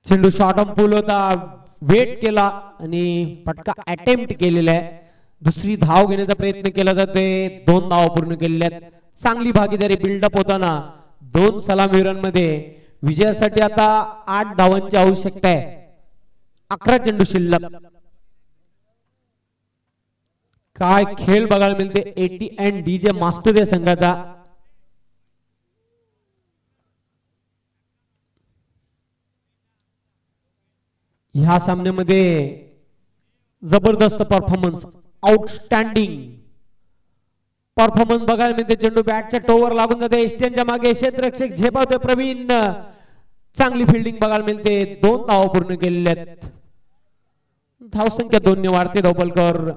चेंडू शॉर्ट ऑन पूल होता, वेट केला आणि फटका अटेम्प्ट केलेला आहे. दुसरी धाव घेण्याचा प्रयत्न केला जातोय. 2 धावा पूर्ण केलेल्या आहेत. चांगली भागीदारी बिल्डअप होताना 2 सलामीवीरांमध्ये विजयासाठी आता 8 धावांची आवश्यकता आहे. 11 चेंडू शिल्लक. काय खेळ बघायला मिळते एटी अँड डीजे मास्टर या संघाचा. ह्या सामन्यामध्ये जबरदस्त परफॉर्मन्स, आउटस्टँडिंग परफॉर्मन्स बघायला मिळते. चेंडू बॅटच्या टोवर लागून जाते. एस्टियनच्या मागे क्षेत्ररक्षक झेपावते प्रवीण. चांगली फिल्डिंग बघायला मिळते. 2 धावा पूर्ण केलेल्या आहेत. धावसंख्या 2 ने वाढते. धावफलकर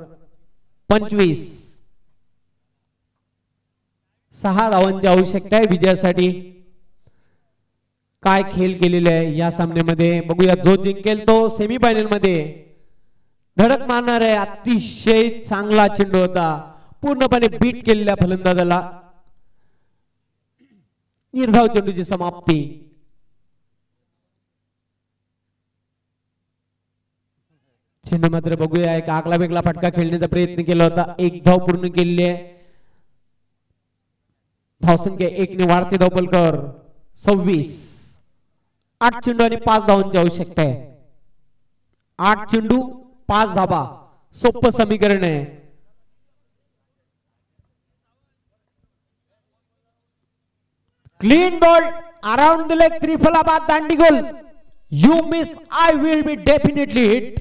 25. 6 धावांची आवश्यकता आहे विजयासाठी. काय खेळ केलेले आहे या सामन्यामध्ये बघूया. जो जिंकेल तो सेमीफायनल मध्ये धडक मारणार आहे. अतिशय चांगला चेंडू होता, पूर्णपणे बीट केलेल्या फलंदाजाला. निर्धाव चेंडूची समाप्ती. चेंडू मात्र बघूया एक आगला वेगळा फटका खेळण्याचा प्रयत्न केला होता. 1 धाव पूर्ण केलेली आहे. धावसंख्या 1 ने वाढते. धावफलकर 26. 8 चेंडू आणि 5 धावांची आवश्यकता आहे. 8 चेंडू 5 धावा, सोपं समीकरण आहे. Clean ball around the leg, त्रिफलाबाद दांडी गोल. You miss, I will be definitely hit.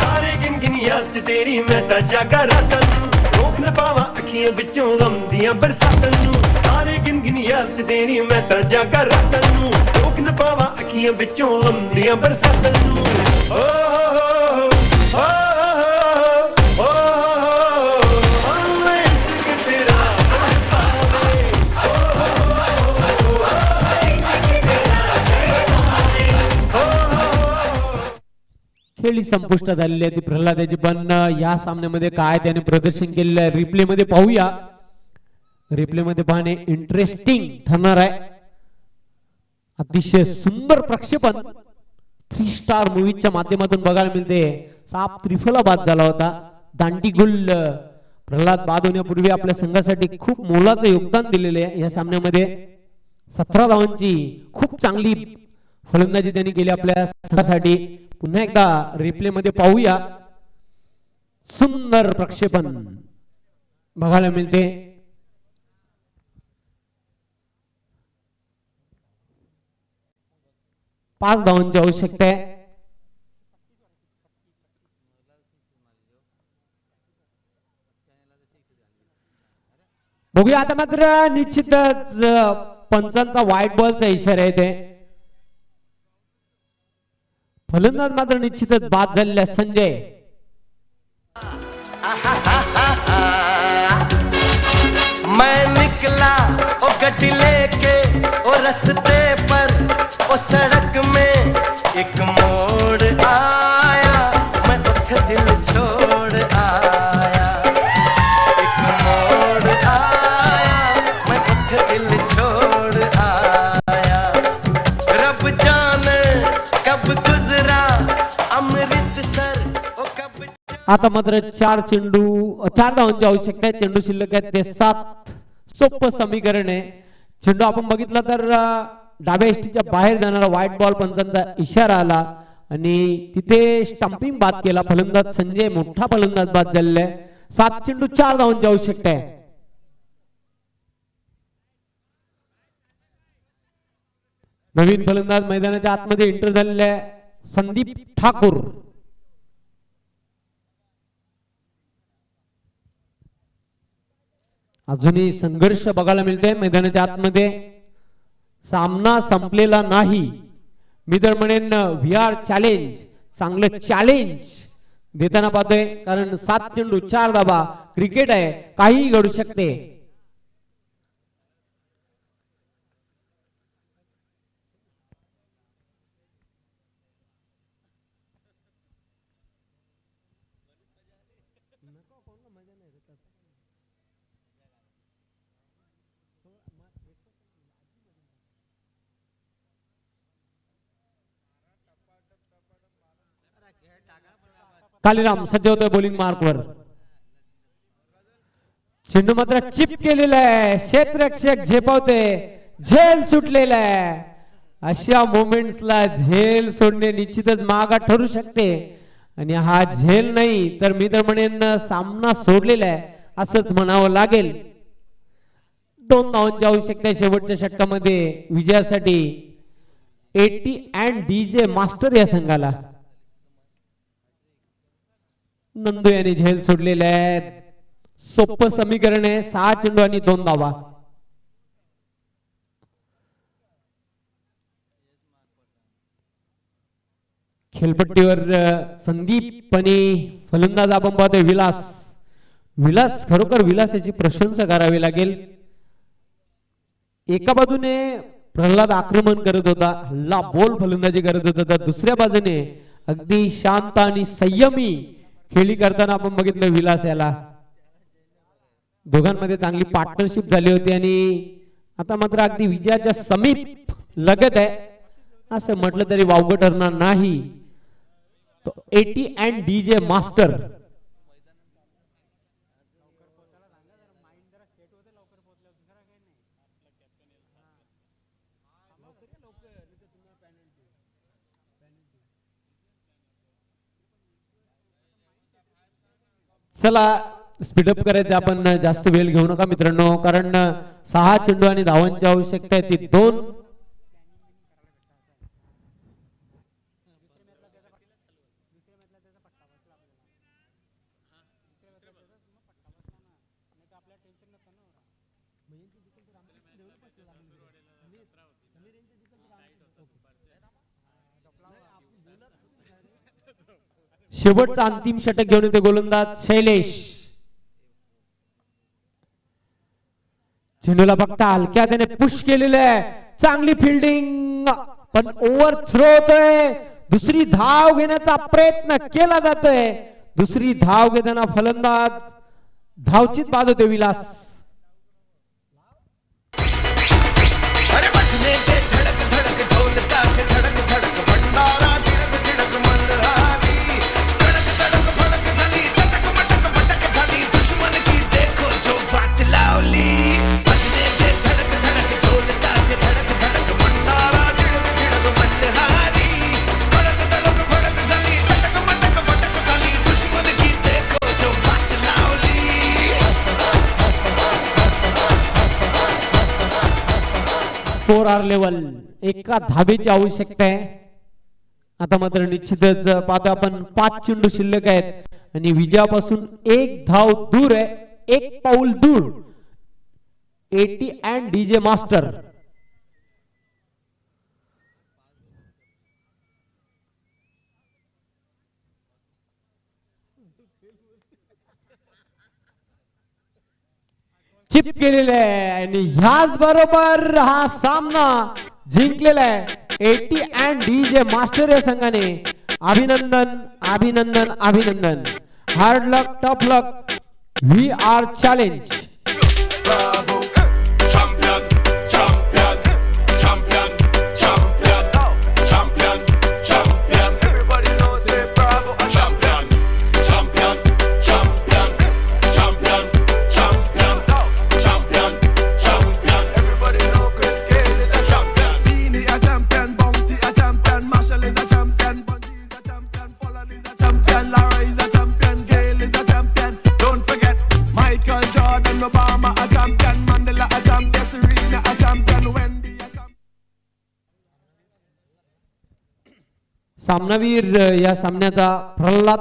तारे गिन गिन याद च तेरी मैं तां जागा रातां नूं, रोक न पावां अखियां विचों गम दियां बरसातां नूं. तारे गिन गिन याद च तेरी मैं तां जागा रातां नूं, रोक न पावां अखियां विचों गम दियां बरसातां नूं. ओ हो हो मैं इश्क तेरा तड़पावे. खेळी संपुष्टात झालेली आहे ती प्रल्हादाची. पण या सामन्यामध्ये काय त्याने प्रदर्शन केलेलं आहे रिप्ले मध्ये पाहूया. रिप्ले मध्ये पाहणे इंटरेस्टिंग ठरणार आहे. अतिशय सुंदर प्रक्षेपण 3 स्टार मूवीच्या माध्यमातून बघायला मिळते. साप त्रिफला बाद झाला होता. दांडी गुल प्रल्हाद बाद होण्यापूर्वी आपल्या संघासाठी खूप मोलाचं योगदान दिलेले आहे. या सामन्यामध्ये 17 धावांची खूप चांगली फलंदाजी त्यांनी केली आपल्या संघासाठी. पुन्हा एकदा रिप्ले मध्ये पाहूया. सुंदर प्रक्षेपण बघायला मिळते. पाच धावांची आवश्यकता आहे. बघूया आता मात्र निश्चितच पंचांचा व्हाईट बॉलचा इशारा आहे. ते फलंदाज मात्र निश्चितच बाद झालेला संजय. मैं निकला ओ गड्डी लेके ओ रस्ते पर ओ सड़क में एक मोड़ आया मैं उठ दिल छोड़ आया एक मोड़ आया मैं उठ दिल छोड़ आया रब जाने कब गुजरा अमृतसर ओ कब. आता मात्र 4 धावांची आवश्यकता आहे. चेंडू शिल्लक आहे ते 7. सोपं समीकरण आहे. चेंडू आपण बघितला तर डाव्या एसटीच्या बाहेर जाणारा व्हाईट बॉल पंचांचा इशारा आला आणि तिथे स्टंपिंग बाद केला फलंदाज संजय. मोठा फलंदाज बाद झालेला आहे. 7 चेंडू 4 धावांची आवश्यकता आहे. नवीन फलंदाज मैदानाच्या आतमध्ये एंटर झालेला आहे संदीप ठाकूर. अजूनही संघर्ष बघायला मिळते मैदानाच्या आतमध्ये. सामना संपलेला नाही. मी तर म्हणेन VR चॅलेंज चांगलं चॅलेंज देताना पाहतोय. कारण 7 चेंडू 4 धावा. क्रिकेट आहे, काहीही घडू शकते. कालीराम सज्ज होतोय बॉलिंग मार्कवर. चेंडू मात्र चिप केलेला आहे. क्षेत्ररक्षक झेपावते. झेल सुटलेला आहे. अशा मोमेंट्सला झेल सोडणे निश्चितच महागा ठरू शकते आणि हा झेल नाही तर मी तर म्हणेन सामना सोडलेला आहे असंच म्हणावं लागेल. 2 धावांची आवश्यकता आहे शेवटच्या षटकामध्ये विजयासाठी. AT and DJ मास्टर या संघाला. नंदू यांनी झेल सोडलेले आहेत. सोपं समीकरण आहे. 6 चेंडू आणि 2 धावा. खेळपट्टीवर संदीप आणि फलंदाज आपण पाहतोय विलास. खरोखर विलास याची प्रशंसा करावी लागेल. एका बाजूने प्रल्हाद आक्रमण करत होता, हल्ला बोल फलंदाजी करत होता, तर दुसऱ्या बाजूने अगदी शांत आणि संयमी खेळी करताना आपण बघितलं विलास याला. दोघांमध्ये चांगली पार्टनरशिप झाली होती आणि आता मात्र अगदी विजयाच्या समीप लगत आहे असं म्हटलं तरी वावगं ठरणार नाही. तो AT and DJ मास्टर. चला स्पीडअप करायचं आपण. जास्त वेळ घेऊ नका मित्रांनो कारण 6 चेंडू आणि धावांची आवश्यकता आहे ती 2. शेवटचा अंतिम षटक घेऊन येते गोलंदाज शैलेश. चेंडूला फक्त हलक्या त्याने पुश केलेलं आहे. चांगली फिल्डिंग पण ओव्हर थ्रो होतोय. दुसरी धाव घेण्याचा प्रयत्न केला जातोय. दुसरी धाव घेताना फलंदाज धावचीत बाद होते विलास. स्कोर लेवल, एका धाबेची आवश्यकता आहे. आता मात्र निश्चितच पाहतो आपण 5 चेंडू शिल्लक आहेत आणि विजयापासून 1 धाव दूर आहे, 1 पाऊल दूर eighty and DJ master. Chip केलेलं आहे आणि ह्याच बरोबर हा सामना जिंकलेला आहे एटी अँड डीजे मास्टर या संघाने. अभिनंदन अभिनंदन अभिनंदन. Hard luck tough luck. We are challenge. सामनावीर या सामन्याचा प्रल्हाद